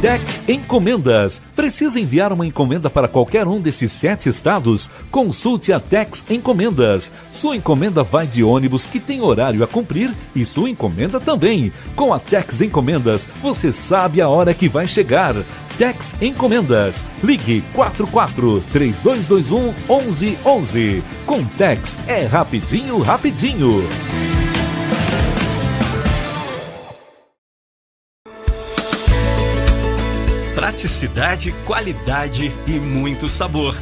Tex Encomendas. Precisa enviar uma encomenda para qualquer um desses 7 estados? Consulte a Tex Encomendas. Sua encomenda vai de ônibus que tem horário a cumprir e sua encomenda também. Com a Tex Encomendas, você sabe a hora que vai chegar. Tex Encomendas. Ligue 44-3221-1111. Com Tex é rapidinho, rapidinho. Praticidade, qualidade e muito sabor.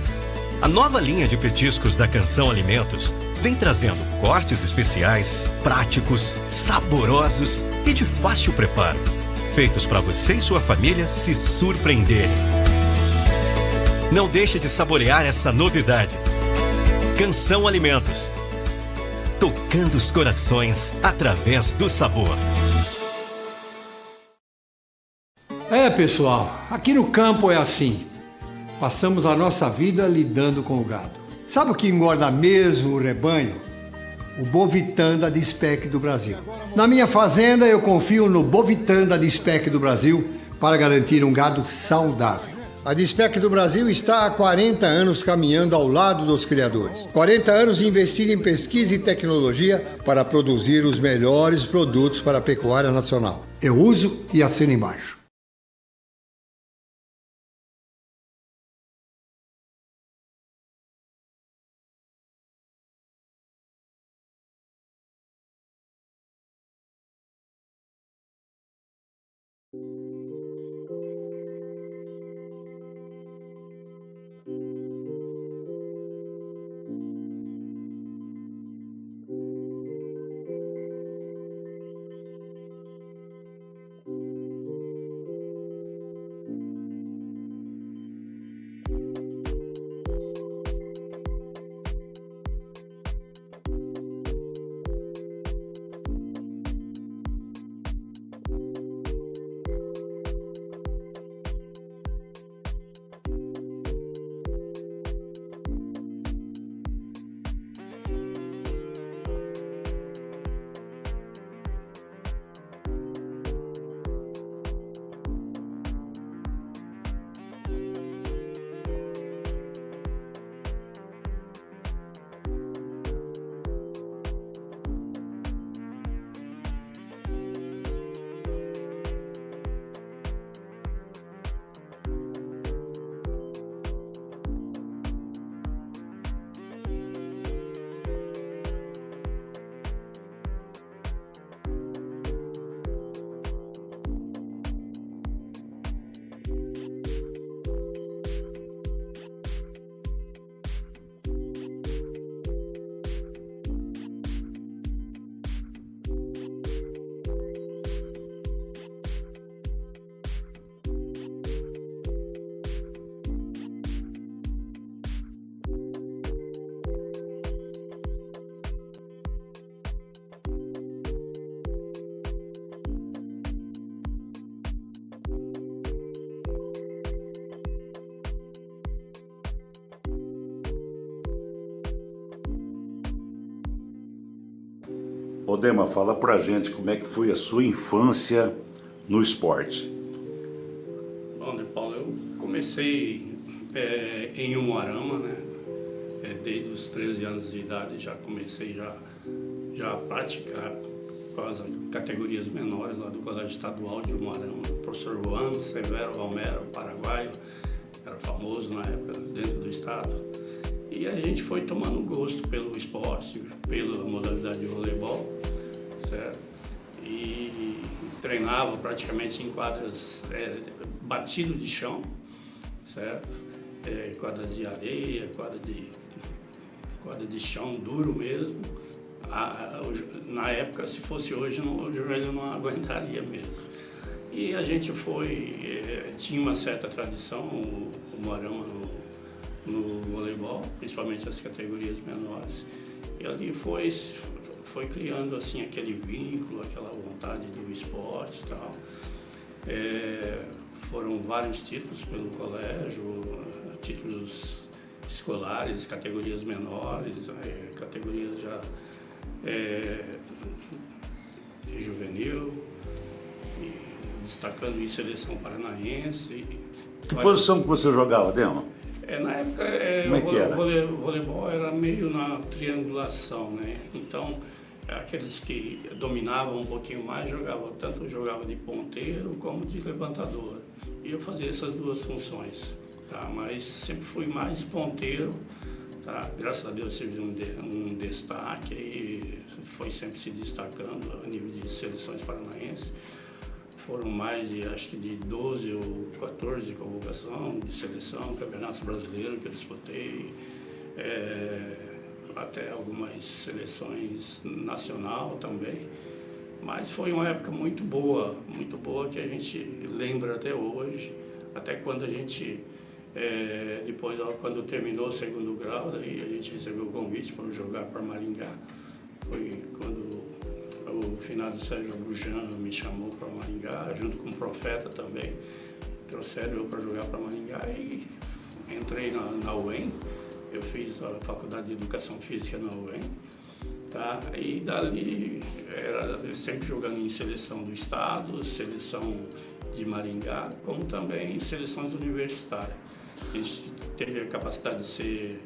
A nova linha de petiscos da Canção Alimentos vem trazendo cortes especiais, práticos, saborosos e de fácil preparo, feitos para você e sua família se surpreenderem. Não deixe de saborear essa novidade. Canção Alimentos, tocando os corações através do sabor. Pessoal, aqui no campo é assim. Passamos a nossa vida lidando com o gado. Sabe o que engorda mesmo o rebanho? O Bovitan da Dispec do Brasil. Na minha fazenda eu confio no Bovitan da Dispec do Brasil para garantir um gado saudável. A Dispec do Brasil está há 40 anos caminhando ao lado dos criadores. 40 anos investindo em pesquisa e tecnologia para produzir os melhores produtos para a pecuária nacional. Eu uso e assino embaixo. Ô Dema, fala pra gente como é que foi a sua infância no esporte. Bom, né, Paulo, eu comecei em Umuarama, né? Desde os 13 anos de idade já comecei já a praticar com as categorias menores lá do Colégio Estadual de Umuarama. O professor Juan Severo Valmera, paraguaio, era famoso na época dentro do estado. E a gente foi tomando gosto pelo esporte, pela modalidade de voleibol, certo? E treinava praticamente em quadras batido de chão, certo? Quadras de areia, quadra de chão duro mesmo. Na época, se fosse hoje, o joelho não aguentaria mesmo. E a gente tinha uma certa tradição, o Moarama no voleibol, principalmente as categorias menores. E ali foi criando assim aquele vínculo, aquela vontade do esporte e tal. Foram vários títulos pelo colégio, títulos escolares, categorias menores, categorias já juvenil, e destacando em seleção paranaense. Que posição que você jogava, Dema? Na época, Como é que era? o voleibol era meio na triangulação, né? Então, aqueles que dominavam um pouquinho mais tanto jogava de ponteiro como de levantador. E eu fazia essas duas funções, tá? Mas sempre fui mais ponteiro, tá? Graças a Deus tive um destaque e foi sempre se destacando a nível de seleções paranaenses. Foram mais de, acho que de 12 ou 14 de convocação de seleção, campeonatos brasileiros que eu disputei, até algumas seleções nacional também. Mas foi uma época muito boa que a gente lembra até hoje, até quando a gente, depois quando terminou o segundo grau, daí a gente recebeu o convite para jogar para Maringá. Foi quando o finado Sérgio Bujan me chamou para Maringá, junto com o Profeta também. Trouxeram eu para jogar para Maringá e entrei na UEM. Eu fiz a Faculdade de Educação Física na UEM. Tá? E dali era sempre jogando em seleção do estado, seleção de Maringá, como também em seleções universitárias. A gente teve a capacidade de ser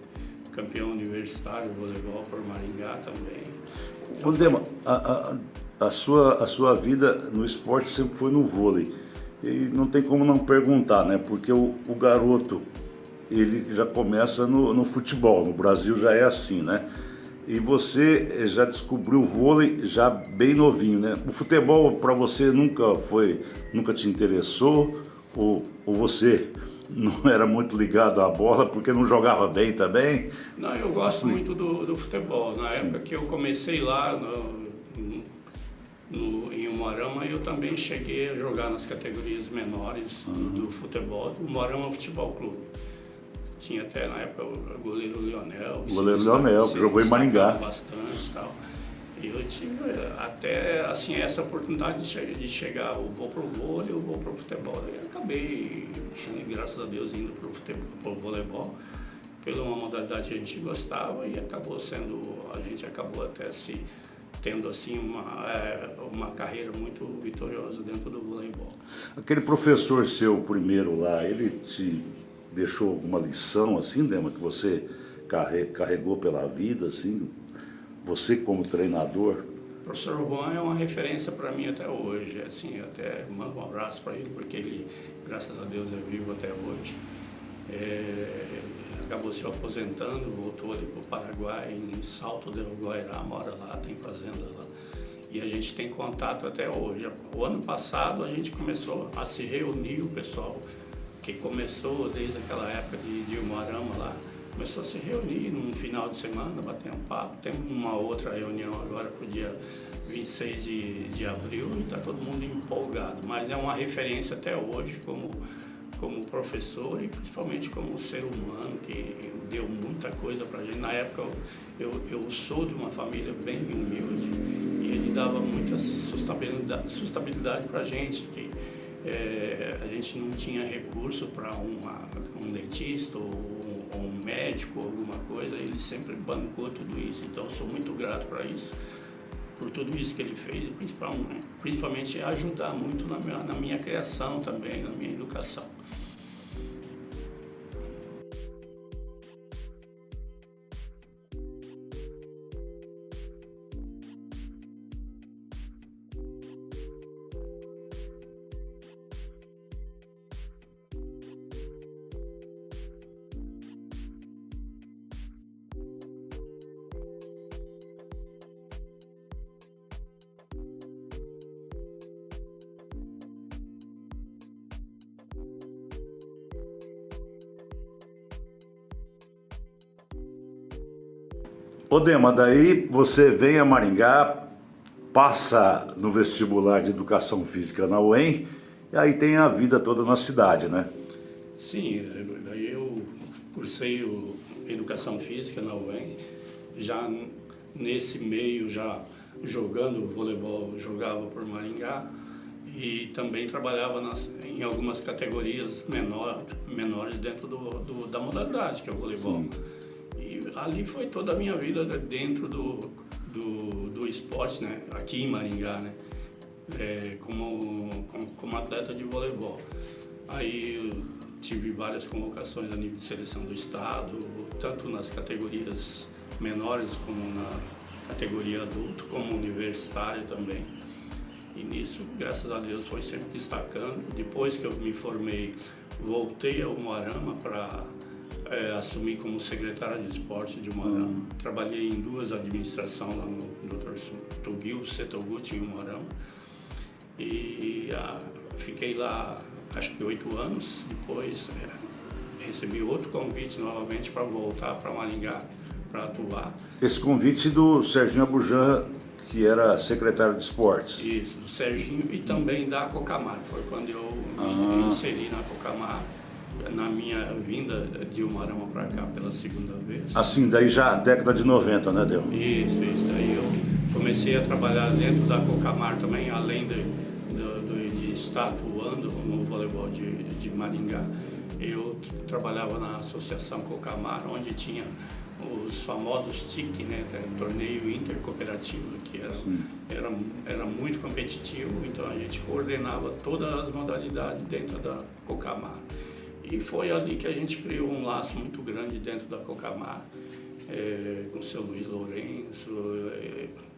campeão universitário de voleibol por Maringá também. Ô Dema, a sua vida no esporte sempre foi no vôlei. E não tem como não perguntar, né? Porque o garoto, ele já começa no futebol, no Brasil já é assim, né? E você já descobriu o vôlei já bem novinho, né? O futebol para você nunca te interessou? Ou você não era muito ligado à bola porque não jogava bem também? Não, eu gosto muito do futebol. Na época que eu comecei lá em Umuarama, eu também cheguei a jogar nas categorias menores do futebol, do Umuarama Futebol Clube. Tinha até na época o goleiro Leonel. O goleiro Leonel, que jogou em Maringá. Bastante e tal. E eu tive até assim, essa oportunidade de chegar, eu vou pro vôlei, eu vou pro futebol. E acabei, graças a Deus, indo pro voleibol, pela uma modalidade que a gente gostava e a gente acabou até tendo assim uma carreira muito vitoriosa dentro do voleibol. Aquele professor seu primeiro lá, ele te deixou alguma lição assim, Dema, que você carregou pela vida, assim, você como treinador? O professor Juan é uma referência para mim até hoje, assim, eu até mando um abraço para ele, porque ele, graças a Deus, é vivo até hoje. Acabou se aposentando, voltou ali para o Paraguai, em Salto del Guairá, mora lá, tem fazenda lá. E a gente tem contato até hoje. O ano passado a gente começou a se reunir, o pessoal que começou desde aquela época de Umuarama lá, começou a se reunir num final de semana, bater um papo. Tem uma outra reunião agora para o dia 26 de abril e está todo mundo empolgado. Mas é uma referência até hoje como professor e principalmente como ser humano, que deu muita coisa para a gente. Na época eu sou de uma família bem humilde e ele dava muita sustentabilidade para a gente, que a gente não tinha recurso para um dentista ou um médico, alguma coisa, ele sempre bancou tudo isso. Então eu sou muito grato para isso, por tudo isso que ele fez e principalmente ajudar muito na minha criação também, na minha educação. Ô Dema, daí você vem a Maringá, passa no vestibular de Educação Física na UEM, e aí tem a vida toda na cidade, né? Sim, daí eu cursei Educação Física na UEM, já nesse meio, já jogando voleibol, jogava por Maringá, e também trabalhava em algumas categorias menores dentro da modalidade, que é o voleibol. Sim. Ali foi toda a minha vida dentro do esporte, né? Aqui em Maringá, né? como atleta de voleibol. Aí eu tive várias convocações a nível de seleção do estado, tanto nas categorias menores como na categoria adulto, como universitário também. E nisso, graças a Deus, foi sempre destacando. Depois que eu me formei, voltei ao Umuarama para assumir como secretário de esporte de Umuarama. Trabalhei em 2 administrações lá no Dr. Tugil Setoguchi, em Umuarama. E fiquei lá, acho que 8 anos. Depois recebi outro convite novamente para voltar para Maringá, para atuar. Esse convite do Serginho Abujan, que era secretário de esportes. Isso, do Serginho e também da Cocamar. Foi quando eu me inseri na Cocamar, na minha vinda de Umuarama para cá pela segunda vez. Assim, daí já década de 90, né, Del? Isso. Daí eu comecei a trabalhar dentro da Cocamar também, além de estar atuando no voleibol de Maringá. Eu trabalhava na Associação Cocamar, onde tinha os famosos TIC, né, torneio intercooperativo, que era muito competitivo, então a gente coordenava todas as modalidades dentro da Cocamar. E foi ali que a gente criou um laço muito grande dentro da Cocamar, com o seu Luiz Lourenço,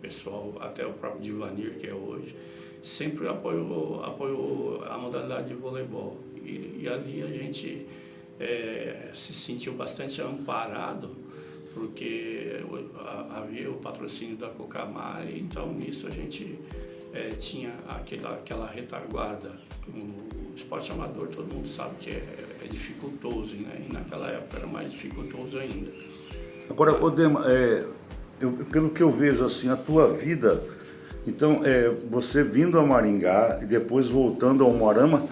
pessoal, até o próprio Divanir, que é hoje, sempre apoiou a modalidade de voleibol. E ali a gente se sentiu bastante amparado, porque havia o patrocínio da Cocamar, e então nisso a gente tinha aquela retaguarda. O esporte amador, todo mundo sabe que é dificultoso, né? E naquela época era mais dificultoso ainda. Agora, Odema, pelo que eu vejo assim, a tua vida, então, você vindo a Maringá e depois voltando ao Umuarama,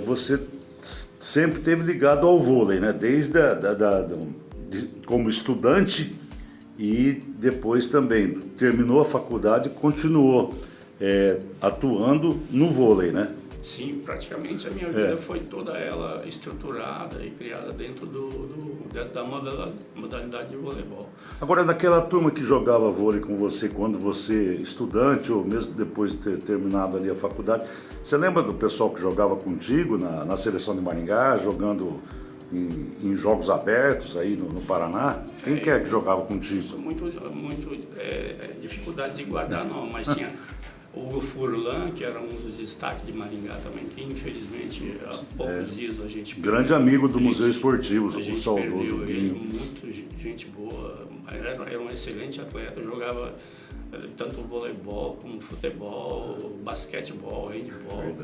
você sempre esteve ligado ao vôlei, né? Desde como estudante e depois também terminou a faculdade e continuou atuando no vôlei, né? Sim, praticamente a minha vida foi toda ela estruturada e criada dentro da modalidade de voleibol. Agora, naquela turma que jogava vôlei com você, quando você estudante ou mesmo depois de ter terminado ali a faculdade, você lembra do pessoal que jogava contigo na seleção de Maringá, jogando em jogos abertos aí no Paraná? Quem que é que jogava contigo? Isso muito dificuldade de guardar não, mas tinha o Hugo Furlan, que era um dos destaques de Maringá também, que infelizmente há poucos dias a gente perdeu. Grande amigo do Museu Esportivo, o saudoso Guinho. Guinho. Muito gente boa, era um excelente atleta, jogava tanto voleibol como futebol, basquetebol, handebol,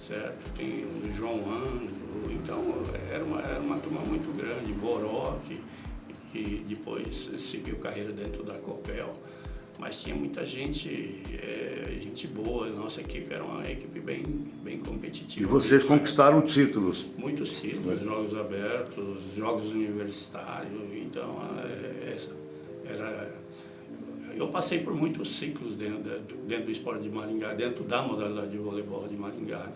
certo? Tem o João Ângelo, então era uma turma muito grande, Boró, que depois seguiu carreira dentro da Copel. Mas tinha muita gente boa, a nossa equipe era uma equipe bem competitiva. E vocês conquistaram títulos? Muitos títulos, jogos abertos, jogos universitários, então eu passei por muitos ciclos dentro do esporte de Maringá, dentro da modalidade de voleibol de Maringá, né?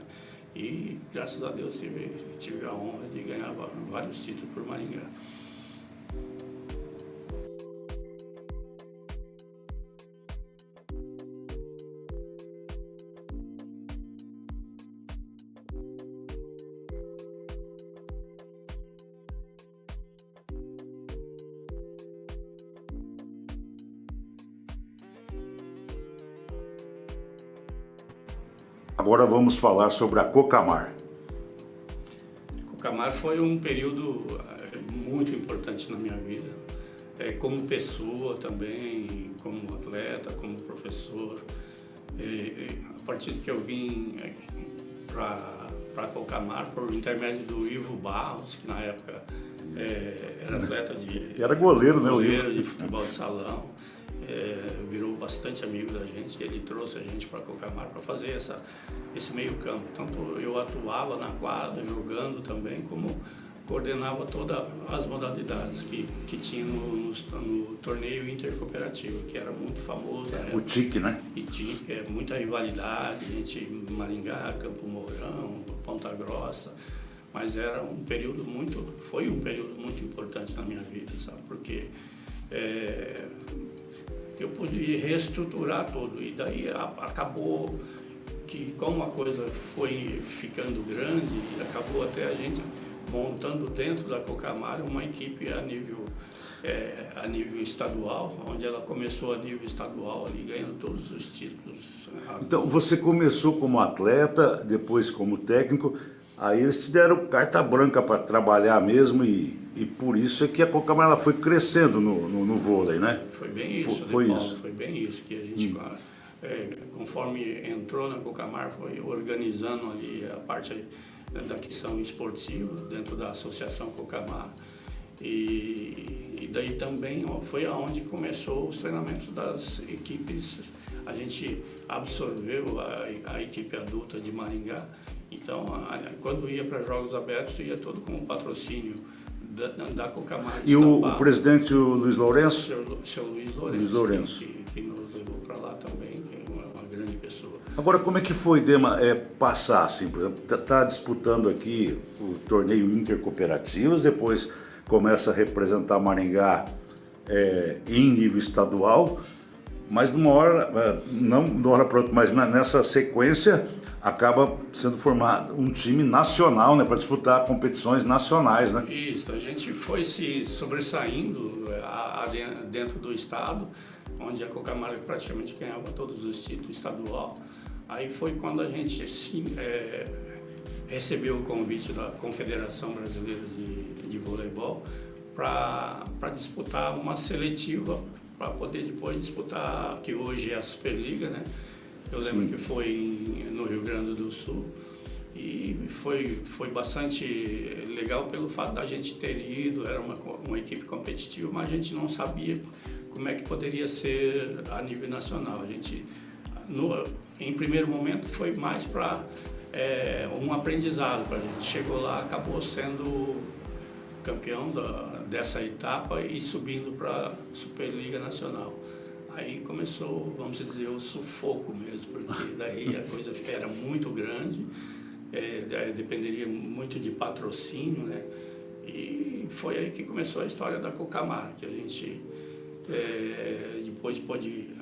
E graças a Deus tive a honra de ganhar vários títulos por Maringá. Agora vamos falar sobre a Cocamar. Cocamar foi um período muito importante na minha vida, como pessoa também, como atleta, como professor. A partir que eu vim para Cocamar, por intermédio do Ivo Barros, que na época era atleta Era goleiro, né? Goleiro de futebol de salão. Virou bastante amigo da gente, e ele trouxe a gente para Cocamar para fazer esse meio campo. Tanto eu atuava na quadra, jogando também, como coordenava todas as modalidades que tinha no torneio intercooperativo, que era muito famoso. O TIC, né? E tinha muita rivalidade, gente Maringá, Campo Mourão, Ponta Grossa. Mas foi um período muito importante na minha vida, sabe? Porque eu pude reestruturar tudo, e daí acabou que como a coisa foi ficando grande, acabou até a gente montando dentro da Cocamar uma equipe a nível estadual, onde ela começou a nível estadual ali, ganhando todos os títulos. Então, você começou como atleta, depois como técnico, aí eles te deram carta branca para trabalhar mesmo e por isso é que a Cocamar ela foi crescendo no vôlei, né? Foi bem isso, foi Paulo, isso. foi bem isso, que a gente, conforme entrou na Cocamar, foi organizando ali a parte da questão esportiva dentro da Associação Cocamar. E daí também foi aonde começou os treinamentos das equipes. A gente absorveu a equipe adulta de Maringá. Então, quando ia para Jogos Abertos, ia todo com o patrocínio da Cocamar. E o presidente, o Luiz Lourenço? Seu Luiz Lourenço. Que nos levou para lá também, que é uma grande pessoa. Agora, como é que foi, Dema, passar, assim, por exemplo, tá disputando aqui o torneio Intercooperativas, depois começa a representar Maringá em nível estadual, mas de uma hora, não de uma hora para outra, mas nessa sequência acaba sendo formado um time nacional, né, para disputar competições nacionais, né? Isso, a gente foi se sobressaindo dentro do estado, onde a Cocamar praticamente ganhava todos os títulos estadual. Aí foi quando a gente recebeu o convite da Confederação Brasileira de Voleibol para disputar uma seletiva para poder depois disputar, que hoje é a Superliga, né? Eu lembro que foi no Rio Grande do Sul e foi bastante legal pelo fato da gente ter ido, era uma equipe competitiva, mas a gente não sabia como é que poderia ser a nível nacional. A gente, em primeiro momento, foi mais para um aprendizado para a gente. Chegou lá, acabou sendo campeão dessa etapa e subindo para a Superliga Nacional. Aí começou, vamos dizer, o sufoco mesmo, porque daí a coisa era muito grande, dependeria muito de patrocínio, né? E foi aí que começou a história da Cocamar, que a gente depois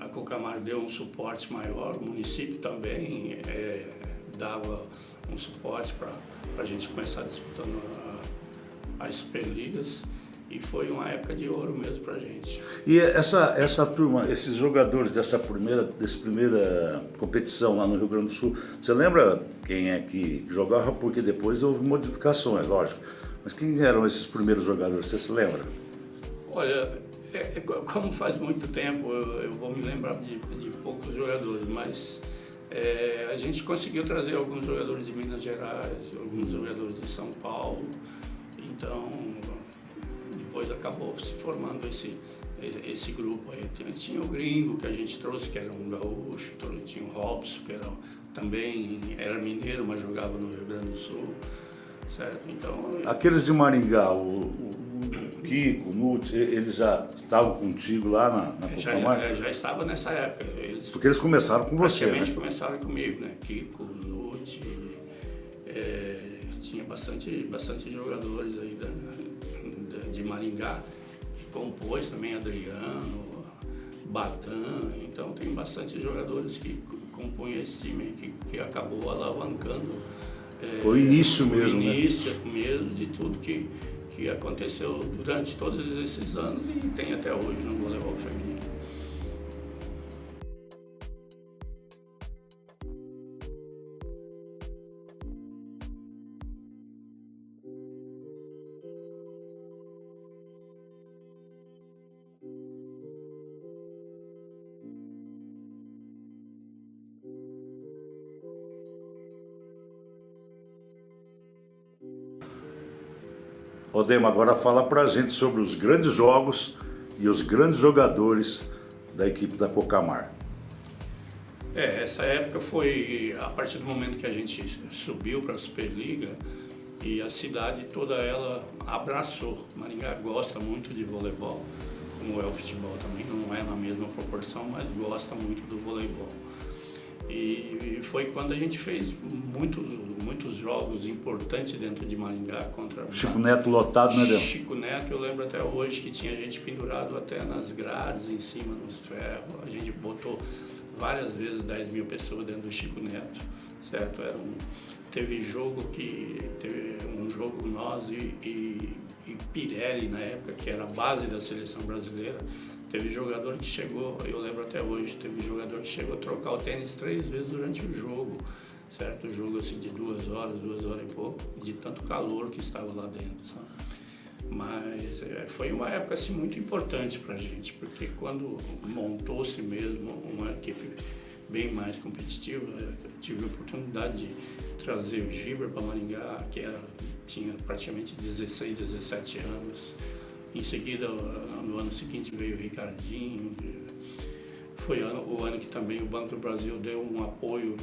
a Cocamar deu um suporte maior, o município também dava um suporte para a gente começar disputando as Superligas. E foi uma época de ouro mesmo pra gente. E essa turma, esses jogadores dessa primeira competição lá no Rio Grande do Sul, você lembra quem é que jogava? Porque depois houve modificações, lógico. Mas quem eram esses primeiros jogadores, você se lembra? Olha, como faz muito tempo, eu vou me lembrar de poucos jogadores, mas a gente conseguiu trazer alguns jogadores de Minas Gerais, alguns jogadores de São Paulo. Então, depois acabou se formando esse grupo aí. Tinha o Gringo, que a gente trouxe, que era um gaúcho, tinha o Robson, que também era mineiro, mas jogava no Rio Grande do Sul, certo? Então, aqueles de Maringá, o Kiko, o Nutt, eles já estavam contigo lá na Cocamar? Já estava nessa época. Porque eles começaram com você, né? Praticamente começaram comigo, né? Kiko, Nutt, tinha bastante jogadores aí de Maringá, compôs também Adriano, Batan, então tem bastante jogadores que compõem esse time que acabou alavancando. Foi o início mesmo, né? O início mesmo de tudo que aconteceu durante todos esses anos e tem até hoje no voleibol feminino. Dema, agora fala pra gente sobre os grandes jogos e os grandes jogadores da equipe da Cocamar. Essa época foi a partir do momento que a gente subiu para a Superliga e a cidade toda ela abraçou. Maringá gosta muito de voleibol, como é o futebol também, não é na mesma proporção, mas gosta muito do voleibol. E foi quando a gente fez muitos jogos importantes dentro de Maringá contra... Chico Neto lotado, né, Dema? Chico Neto, eu lembro até hoje que tinha gente pendurado até nas grades, em cima, nos ferros. A gente botou várias vezes 10 mil pessoas dentro do Chico Neto, certo? Teve um jogo nós e Pirelli na época, que era a base da seleção brasileira. Teve jogador que chegou, eu lembro até hoje, teve jogador que chegou a trocar o tênis 3 vezes durante o jogo, certo? O jogo assim de 2 horas e pouco, de tanto calor que estava lá dentro, sabe? Mas foi uma época assim muito importante pra gente, porque quando montou-se mesmo uma equipe bem mais competitiva, eu tive a oportunidade de trazer o Gibber para Maringá, tinha praticamente 16, 17 anos. Em seguida, no ano seguinte veio o Ricardinho. Foi o ano que também o Banco do Brasil deu um apoio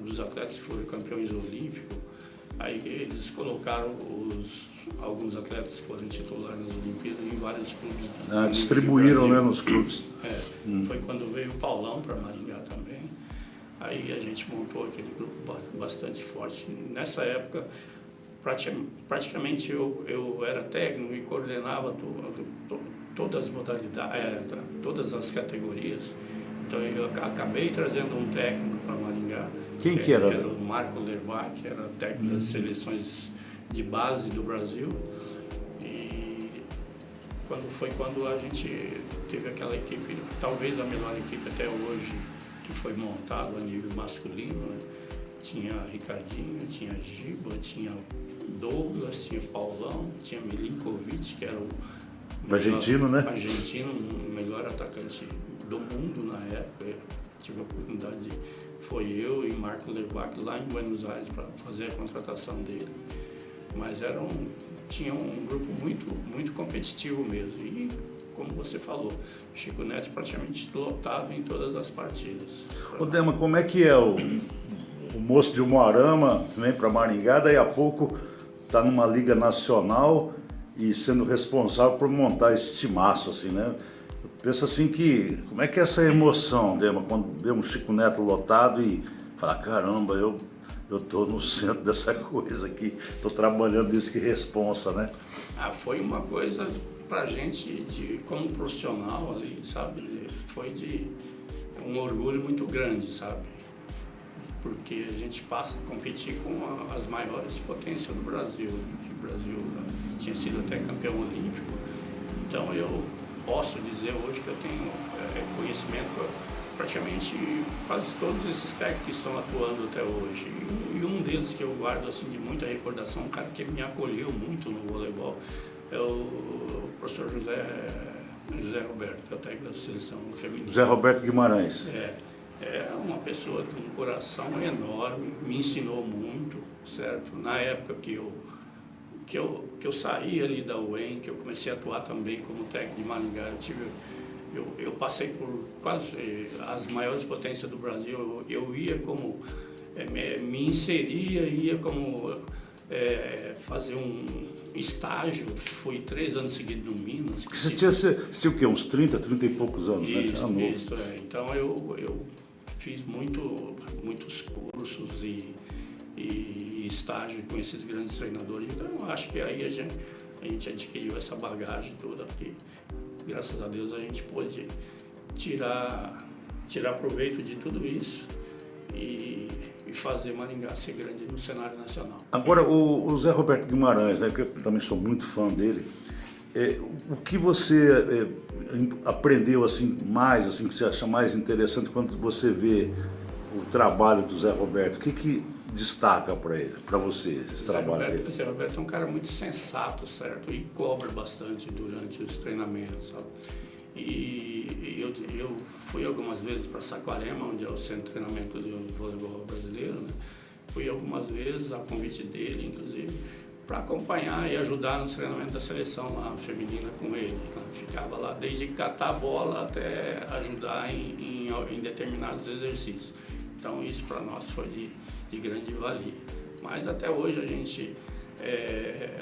dos atletas que foram campeões olímpicos. Aí eles colocaram alguns atletas que foram titulares nas Olimpíadas em vários clubes. Distribuíram, né, nos clubes. Foi quando veio o Paulão para Maringá também. Aí a gente montou aquele grupo bastante forte. Nessa época, praticamente eu era técnico e coordenava todas as modalidades, todas as categorias. Então eu acabei trazendo um técnico para Maringá. Quem que era? Era o Marco Lerbach, que era técnico das seleções de base do Brasil. E quando a gente teve aquela equipe, talvez a melhor equipe até hoje, que foi montado a nível masculino, né? Tinha Ricardinho, tinha Giba, tinha Douglas, tinha Paulão, tinha Milinkovic, que era o argentino, né? Argentino, o melhor atacante do mundo na época. Eu tive a oportunidade foi eu e Marco Lerbach lá em Buenos Aires para fazer a contratação dele. Mas tinha um grupo muito competitivo mesmo. E, como você falou, Chico Neto praticamente lotado em todas as partidas. Ô Dema, como é que é o moço de Umuarama, vem para Maringá, daí a pouco está numa liga nacional e sendo responsável por montar esse timaço, assim, né? Eu penso assim como é que é essa emoção, Dema, quando vê um Chico Neto lotado e fala, caramba, eu estou no centro dessa coisa aqui, estou trabalhando nisso, que responsa, né? Foi uma coisa pra gente, como profissional ali, sabe, foi de um orgulho muito grande, sabe, porque a gente passa a competir com as maiores potências do Brasil, né? Que o Brasil tinha sido até campeão olímpico. Então eu posso dizer hoje que eu tenho conhecimento praticamente quase todos esses técnicos que estão atuando até hoje. E um deles que eu guardo assim de muita recordação, um cara que me acolheu muito no voleibol, é o professor José Roberto, que é o técnico da seleção feminina. José Roberto Guimarães. É uma pessoa de um coração enorme, me ensinou muito, certo? Na época que eu saí ali da UEM, que eu comecei a atuar também como técnico de Maringá, eu passei por quase as maiores potências do Brasil. Eu ia como, me inseria, ia como fazer um estágio. Fui 3 anos seguidos no Minas. Você tinha o quê? Uns 30 e poucos anos, né? Isso. Então eu fiz muitos cursos e estágio com esses grandes treinadores. Então eu acho que aí a gente adquiriu essa bagagem toda, porque graças a Deus a gente pôde tirar proveito de tudo isso e fazer Maringá ser grande no cenário nacional. Agora, o Zé Roberto Guimarães, né, que eu também sou muito fã dele, o que você aprendeu assim, mais, assim, que você acha mais interessante quando você vê o trabalho do Zé Roberto? O que destaca para você esse trabalho dele? O Zé Roberto é um cara muito sensato, certo? E cobra bastante durante os treinamentos, sabe? E eu fui algumas vezes para Saquarema, onde é o centro de treinamento do voleibol brasileiro, né? Fui algumas vezes, a convite dele, inclusive, para acompanhar e ajudar no treinamento da seleção lá, feminina com ele. Ficava lá desde catar a bola até ajudar em determinados exercícios. Então isso para nós foi de grande valia. Mas até hoje a gente,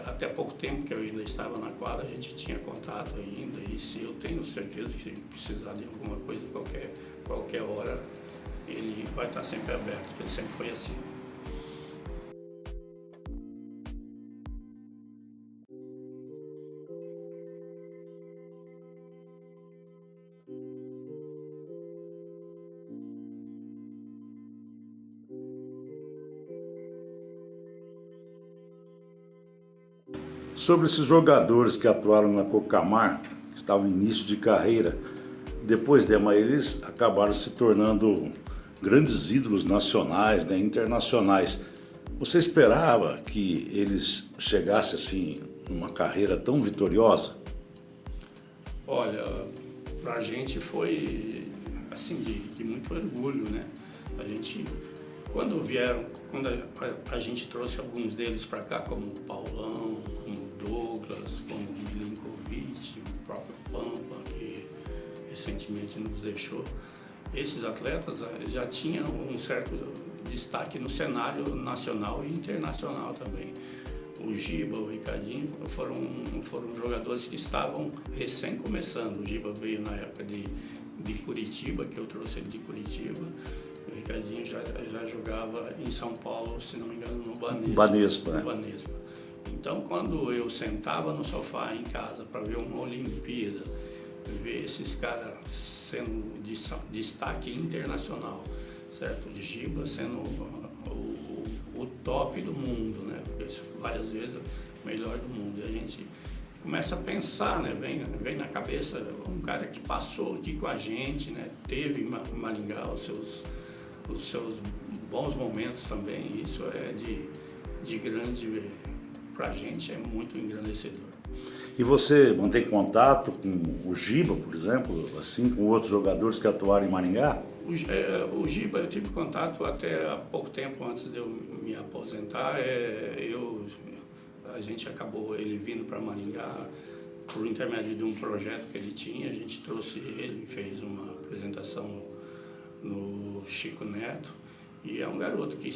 até pouco tempo que eu ainda estava na quadra, a gente tinha contato ainda, e se eu tenho certeza que se precisar de alguma coisa, qualquer hora, ele vai estar sempre aberto, porque sempre foi assim. Sobre esses jogadores que atuaram na Cocamar, que estavam em início de carreira, depois, Dema, eles acabaram se tornando grandes ídolos nacionais, né, internacionais. Você esperava que eles chegassem assim numa carreira tão vitoriosa? Olha, pra gente foi assim de muito orgulho, né? A gente, quando a gente trouxe alguns deles para cá, como o Paulão, como o Douglas, como o Milinkovic, o próprio Pampa, que recentemente nos deixou, esses atletas já tinham um certo destaque no cenário nacional e internacional também. O Giba, o Ricardinho foram jogadores que estavam recém começando. O Giba veio na época de Curitiba, que eu trouxe ele de Curitiba. O Ricardinho já jogava em São Paulo, se não me engano, no Banespa. Né? Então, quando eu sentava no sofá em casa para ver uma Olimpíada, ver esses caras sendo destaque internacional, certo? O Giba sendo o top do mundo, né? Porque várias vezes o melhor do mundo. E a gente começa a pensar, né? Vem na cabeça um cara que passou aqui com a gente, né? Teve em Maringá os seus bons momentos também. Isso é de grande, pra gente é muito engrandecedor. E você mantém contato com o Giba, por exemplo, assim, com outros jogadores que atuaram em Maringá? O Giba eu tive contato até há pouco tempo antes de eu me aposentar. A gente acabou ele vindo para Maringá por intermédio de um projeto que ele tinha. A gente trouxe ele, fez uma apresentação no Chico Neto, e é um garoto que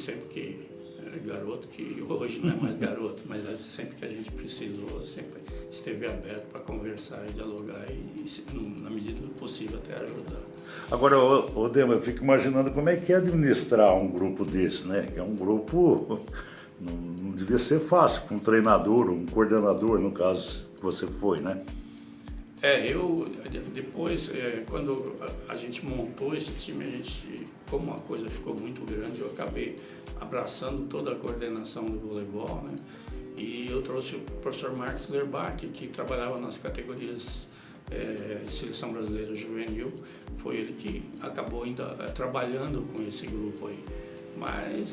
garoto que hoje não é mais garoto, mas sempre que a gente precisou, sempre esteve aberto para conversar e dialogar e, na medida do possível, até ajudar. Agora, Dema, eu fico imaginando como é que é administrar um grupo desse, né? Que é um grupo, não devia ser fácil, com um treinador, um coordenador, no caso que você foi, né? Eu depois, quando a gente montou esse time, como a coisa ficou muito grande, eu acabei abraçando toda a coordenação do voleibol, né? E eu trouxe o professor Marcos Lerbach, que trabalhava nas categorias Seleção Brasileira Juvenil. Foi ele que acabou ainda trabalhando com esse grupo aí. Mas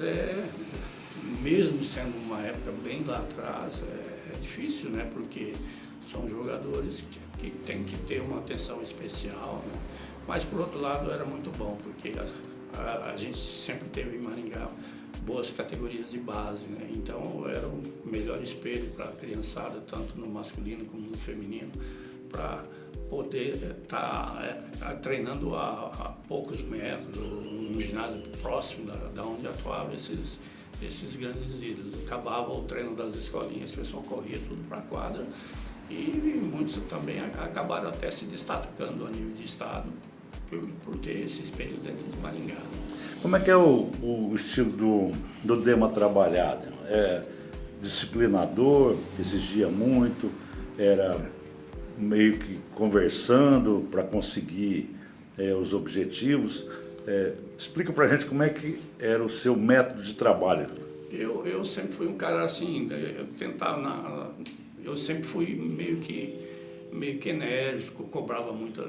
mesmo sendo uma época bem lá atrás, é difícil, né? Porque são jogadores que tem que ter uma atenção especial, né? Mas por outro lado era muito bom, porque a gente sempre teve em Maringá boas categorias de base, né? Então era o melhor espelho para a criançada, tanto no masculino como no feminino, para poder estar treinando a poucos metros, ou num ginásio próximo da onde atuavam esses grandes ídolos. Acabava o treino das escolinhas, o pessoal corria tudo para a quadra, e muitos também acabaram até se destacando a nível de estado por ter esse espelho dentro de Maringá. Como é que é o estilo do Dema trabalhado? É disciplinador, exigia muito, era meio que conversando para conseguir os objetivos. Explica pra gente como é que era o seu método de trabalho. Eu sempre fui um cara assim, eu sempre fui meio que enérgico, cobrava muito,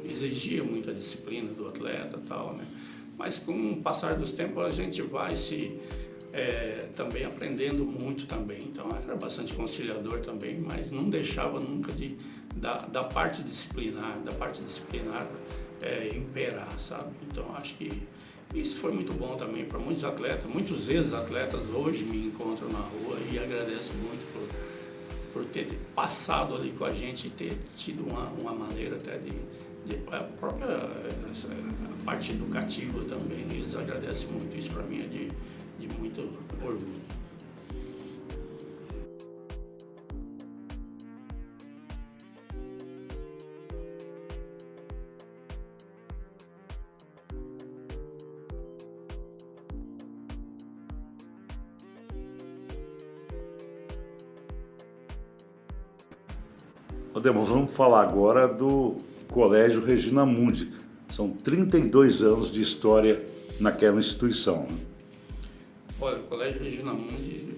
exigia muita disciplina do atleta e tal, né? Mas com o passar dos tempos a gente vai também aprendendo muito também, então era bastante conciliador também, mas não deixava nunca da parte disciplinar imperar, sabe? Então acho que isso foi muito bom também para muitos atletas, muitos ex-atletas hoje me encontram na rua e agradeço muito por ter passado ali com a gente e ter tido uma maneira até a própria parte educativa também, eles agradecem muito, isso para mim é de muito orgulho. Dema, vamos falar agora do Colégio Regina Mundi. São 32 anos de história naquela instituição, né? Olha, o Colégio Regina Mundi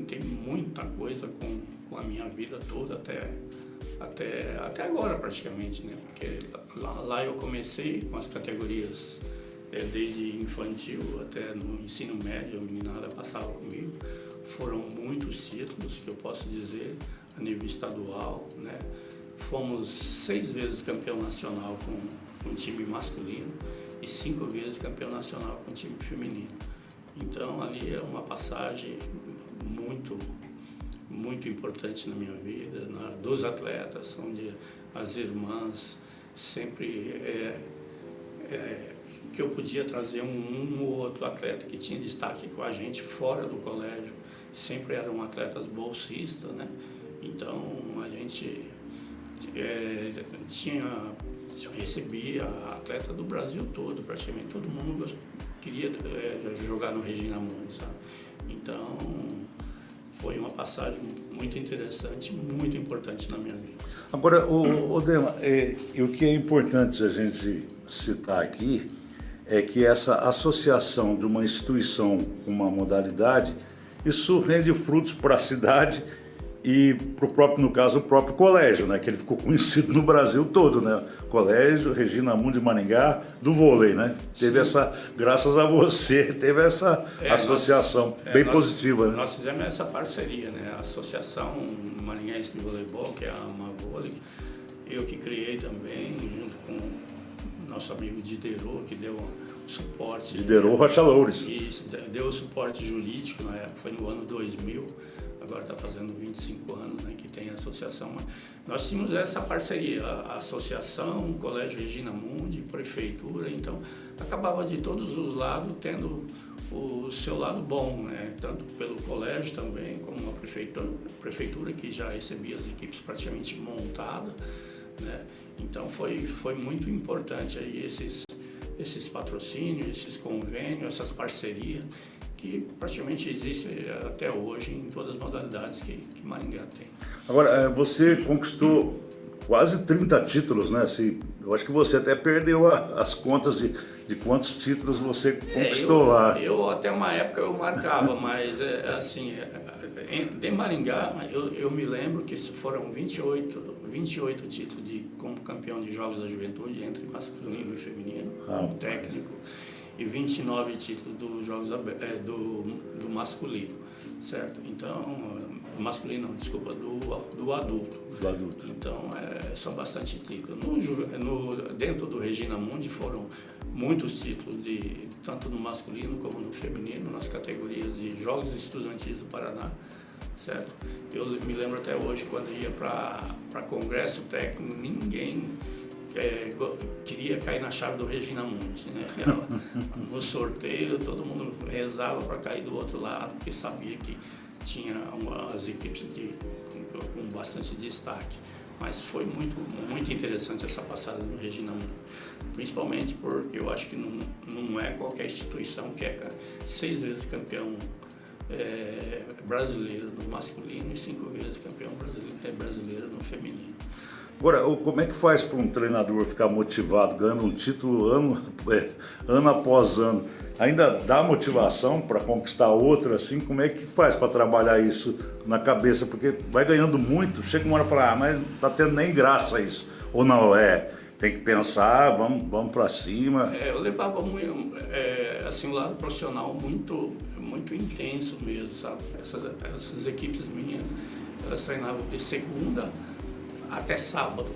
tem muita coisa com a minha vida toda até agora praticamente, né? Porque lá eu comecei com as categorias desde infantil até no ensino médio, a meninada passava comigo. Foram muitos títulos que eu posso dizer a nível estadual, né? Fomos 6 vezes campeão nacional com o time masculino e 5 vezes campeão nacional com o time feminino. Então ali é uma passagem muito importante na minha vida, dos atletas, onde as irmãs sempre que eu podia trazer um ou outro atleta que tinha destaque com a gente fora do colégio, sempre eram atletas bolsistas, né? Então a gente recebia atleta do Brasil todo, praticamente todo mundo queria jogar no Regina Mundi, sabe? Então foi uma passagem muito interessante, muito importante na minha vida. Agora, Dema, o que é importante a gente citar aqui é que essa associação de uma instituição com uma modalidade, isso rende frutos para a cidade e para o próprio, no caso, o próprio colégio, né? Que ele ficou conhecido no Brasil todo, né? Colégio Regina Mundi de Maringá do vôlei, né? Teve essa, graças a você, teve essa associação bem positiva, né? Nós fizemos essa parceria, né? A Associação Marinhense de Voleibol, que é a AmaVôlei, eu que criei também, junto com o nosso amigo Diderot, que deu suporte. Diderot Rocha Loures. Isso, deu o suporte jurídico, na época, foi no ano 2000. Agora está fazendo 25 anos, né, que tem a associação. Nós tínhamos essa parceria, a associação, o Colégio Regina Mundi, prefeitura, então acabava de todos os lados tendo o seu lado bom, né, tanto pelo colégio também, como a prefeitura que já recebia as equipes praticamente montadas, né, então foi muito importante aí esses patrocínios, esses convênios, essas parcerias, que praticamente existe até hoje em todas as modalidades que Maringá tem. Agora, você conquistou quase 30 títulos, né? Eu acho que você até perdeu as contas de quantos títulos você conquistou lá. Eu até uma época eu marcava, mas assim, de Maringá, eu me lembro que foram 28 títulos como campeão de Jogos da Juventude, entre masculino e feminino, como técnico. E 29 títulos dos Jogos do masculino, certo? Então, masculino não, desculpa, do adulto. Do adulto. Então, são bastante títulos. Dentro do Regina Mundi foram muitos títulos, tanto no masculino como no feminino, nas categorias de Jogos Estudantis do Paraná, certo? Eu me lembro até hoje, quando ia para congresso técnico, ninguém queria cair na chave do Regina Mundi, né? No sorteio todo mundo rezava para cair do outro lado, porque sabia que tinha as equipes com bastante destaque. Mas foi muito interessante essa passada no Regina Mundi, principalmente porque eu acho que não é qualquer instituição que é 6 vezes campeão brasileiro no masculino e 5 vezes campeão brasileiro no feminino. Agora, como é que faz para um treinador ficar motivado, ganhando um título ano após ano? Ainda dá motivação para conquistar outro, assim? Como é que faz para trabalhar isso na cabeça? Porque vai ganhando muito, chega uma hora e fala, mas não está tendo nem graça isso. Ou não, tem que pensar, vamos para cima. Eu levava muito, assim, um lado profissional muito intenso mesmo, sabe? Essas equipes minhas, elas treinavam de segunda até sábado,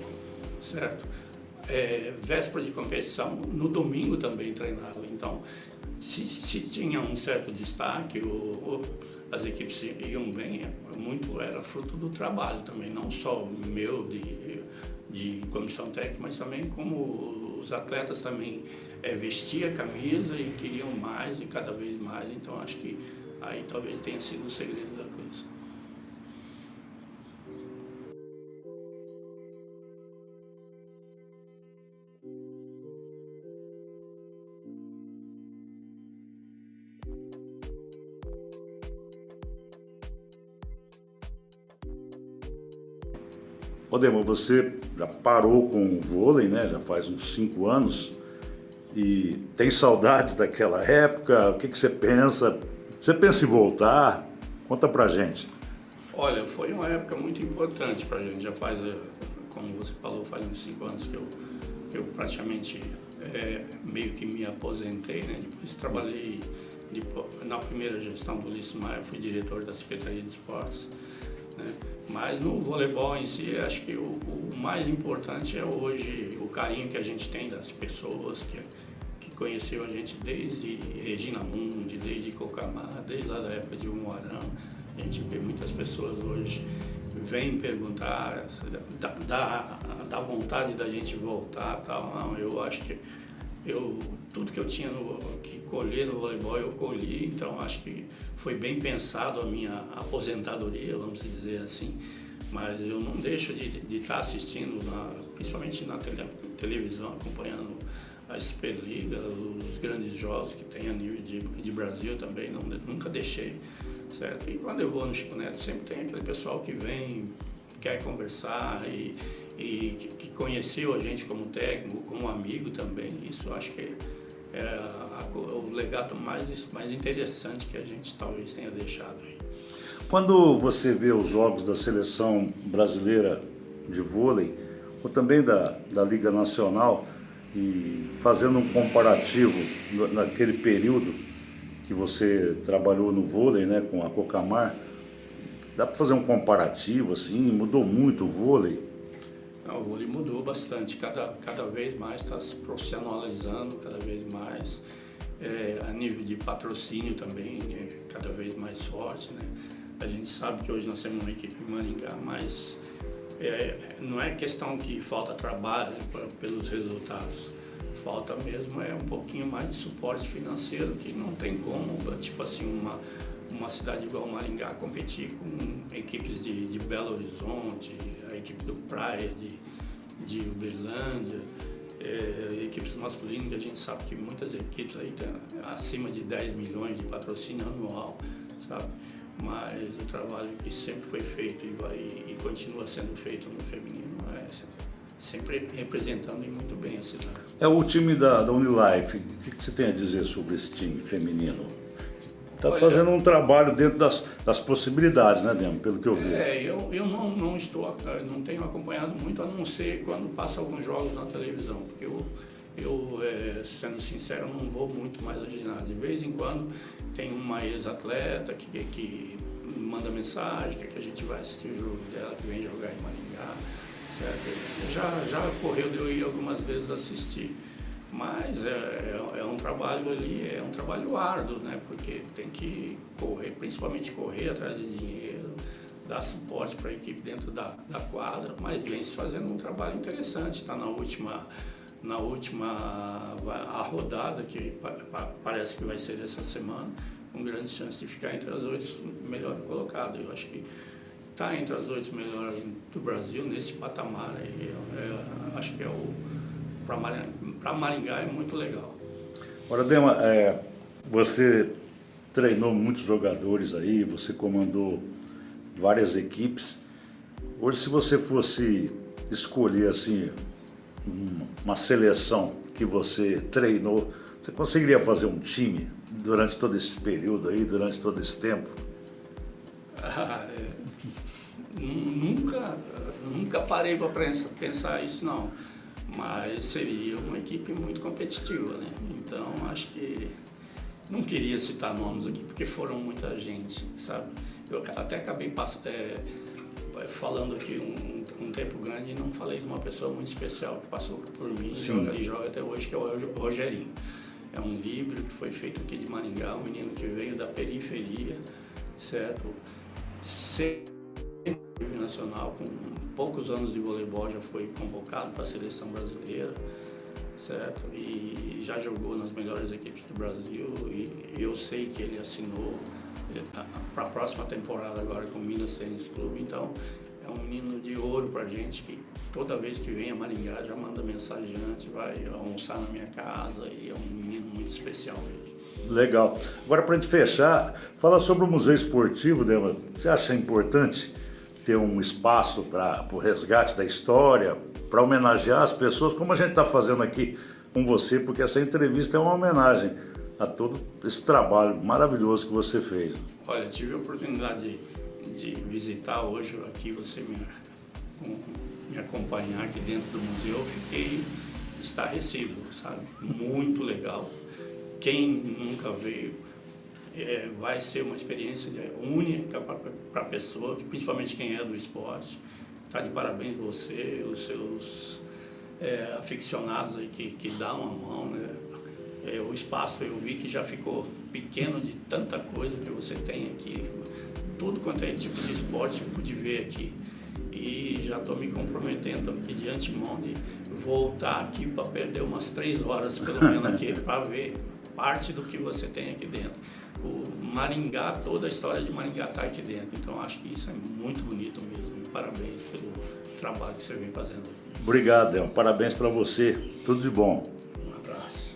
certo? Véspera de competição, no domingo também treinava. Então, se tinha um certo destaque, ou as equipes iam bem, era fruto do trabalho também, não só meu de comissão técnica, mas também como os atletas também vestiam a camisa e queriam mais e cada vez mais. Então, acho que aí talvez tenha sido o segredo da coisa. Dema, você já parou com o vôlei, né? Já faz uns 5 anos e tem saudades daquela época? O que você pensa? Você pensa em voltar? Conta pra gente. Olha, foi uma época muito importante para a gente. Já faz, como você falou, faz uns 5 anos que eu praticamente meio que me aposentei, né? Depois trabalhei na primeira gestão do Ulisses Maia, fui diretor da Secretaria de Esportes, né? Mas no voleibol em si, acho que o mais importante é hoje o carinho que a gente tem das pessoas que conheceu a gente desde Regina Mundi, desde Cocamar, desde lá da época de Umuarama. A gente vê muitas pessoas hoje vêm perguntar, dá vontade da gente voltar, tal. Não, eu acho que tudo que eu tinha que colher no voleibol eu colhi, então acho que foi bem pensado a minha aposentadoria, vamos dizer assim. Mas eu não deixo de estar assistindo, principalmente na televisão, acompanhando a Superliga, os grandes jogos que tem a nível de Brasil também, nunca deixei. Certo? E quando eu vou no Chico Neto, sempre tem aquele pessoal que vem, quer conversar e que conheceu a gente como técnico, como amigo também. Isso acho que é o legado mais interessante que a gente talvez tenha deixado aí. Quando você vê os jogos da seleção brasileira de vôlei, ou também da Liga Nacional, e fazendo um comparativo naquele período que você trabalhou no vôlei, né, com a Cocamar, dá para fazer um comparativo assim? Mudou muito o vôlei? Não, o vôlei mudou bastante, cada vez mais está se profissionalizando, cada vez mais, a nível de patrocínio também, cada vez mais forte, né? A gente sabe que hoje nós temos uma equipe em Maringá, mas não é questão que falta trabalho pelos resultados. Falta mesmo um pouquinho mais de suporte financeiro, que não tem como, tipo assim, uma cidade igual Maringá competir com equipes de Belo Horizonte, a equipe do Praia, de Uberlândia, equipes masculinas, que a gente sabe que muitas equipes aí têm acima de 10 milhões de patrocínio anual, sabe? Mas o trabalho que sempre foi feito e continua sendo feito no feminino sempre representando e muito bem a cidade. O time da Unilife, o que você tem a dizer sobre esse time feminino? Está fazendo um trabalho dentro das possibilidades, né, Demo, pelo que eu vejo. Eu não tenho acompanhado muito, a não ser quando passa alguns jogos na televisão, porque eu sendo sincero, não vou muito mais ao ginásio. De vez em quando tem uma ex-atleta que manda mensagem, que a gente vai assistir o jogo dela, que vem jogar em Maringá. Certo? Já ocorreu de eu ir algumas vezes assistir, mas é um trabalho ali, é um trabalho árduo, né? Porque tem que correr, principalmente correr atrás de dinheiro, dar suporte para a equipe dentro da quadra, mas vem se fazendo um trabalho interessante. Está na última a rodada, que parece que vai ser essa semana, com grande chance de ficar entre as 8 melhores colocadas. Eu acho que está entre as 8 melhores do Brasil nesse patamar. Acho que para Maringá é muito legal. Agora, Dema, você treinou muitos jogadores aí, você comandou várias equipes. Hoje, se você fosse escolher assim uma seleção que você treinou, você conseguiria fazer um time durante todo esse período aí, durante todo esse tempo? Nunca parei para pensar isso, não. Mas seria uma equipe muito competitiva, né? Então, acho que não queria citar nomes aqui, porque foram muita gente, sabe? Eu até acabei falando aqui um tempo grande e não falei de uma pessoa muito especial que passou por mim e joga até hoje, que é o Rogerinho. É um líbero que foi feito aqui de Maringá, um menino que veio da periferia, certo? Nacional, com poucos anos de voleibol, já foi convocado para a seleção brasileira, certo? E já jogou nas melhores equipes do Brasil, e eu sei que ele assinou para a próxima temporada agora com o Minas Tênis Clube. Então é um menino de ouro para a gente, que toda vez que vem a Maringá já manda mensagem antes, vai almoçar na minha casa, e é um menino muito especial mesmo. Legal. Agora, para a gente fechar, fala sobre o Museu Esportivo, Dema. Você acha importante ter um espaço para o resgate da história, para homenagear as pessoas, como a gente está fazendo aqui com você, porque essa entrevista é uma homenagem a todo esse trabalho maravilhoso que você fez. Olha, tive a oportunidade de visitar hoje aqui, você me acompanhar aqui dentro do museu, fiquei estarrecido, sabe? Muito legal. Quem nunca veio, vai ser uma experiência única para a pessoa, principalmente quem é do esporte. Está de parabéns você, os seus aficionados aí que dão a mão, né? O espaço eu vi que já ficou pequeno de tanta coisa que você tem aqui, tudo quanto é tipo de esporte eu pude ver aqui. E já estou me comprometendo aqui de antemão de voltar aqui para perder umas 3 horas pelo menos aqui para ver parte do que você tem aqui dentro. O Maringá, toda a história de Maringá está aqui dentro, então acho que isso é muito bonito mesmo. Parabéns pelo trabalho que você vem fazendo aqui. Obrigado, Del. Parabéns para você. Tudo de bom. Um abraço.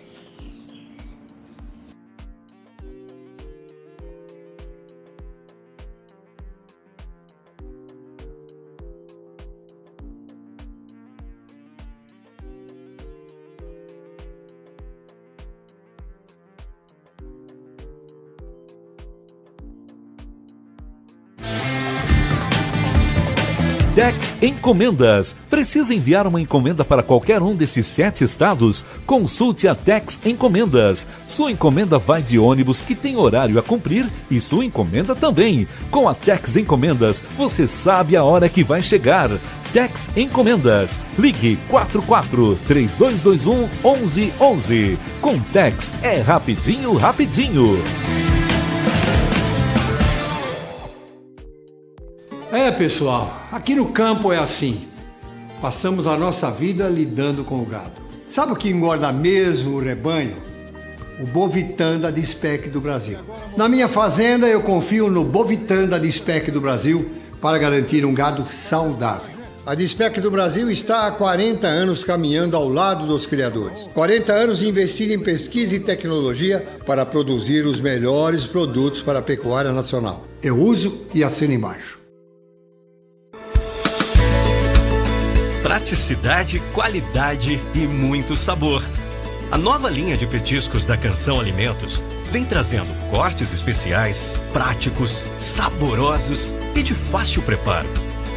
Tex Encomendas. Precisa enviar uma encomenda para qualquer um desses 7 estados? Consulte a Tex Encomendas. Sua encomenda vai de ônibus que tem horário a cumprir e sua encomenda também. Com a Tex Encomendas, você sabe a hora que vai chegar. Tex Encomendas. Ligue 44-3221-1111. Com Tex é rapidinho, rapidinho. Pessoal, aqui no campo é assim. Passamos a nossa vida lidando com o gado. Sabe o que engorda mesmo o rebanho? O Bovitan da Dispec do Brasil. Na minha fazenda eu confio no Bovitan da Dispec do Brasil para garantir um gado saudável. A Dispec do Brasil está há 40 anos caminhando ao lado dos criadores. 40 anos investindo em pesquisa e tecnologia para produzir os melhores produtos para a pecuária nacional. Eu uso e assino embaixo. Praticidade, qualidade e muito sabor. A nova linha de petiscos da Canção Alimentos vem trazendo cortes especiais, práticos, saborosos e de fácil preparo,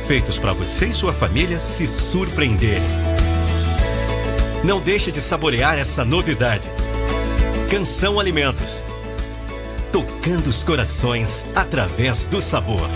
feitos para você e sua família se surpreenderem. Não deixe de saborear essa novidade. Canção Alimentos, tocando os corações através do sabor.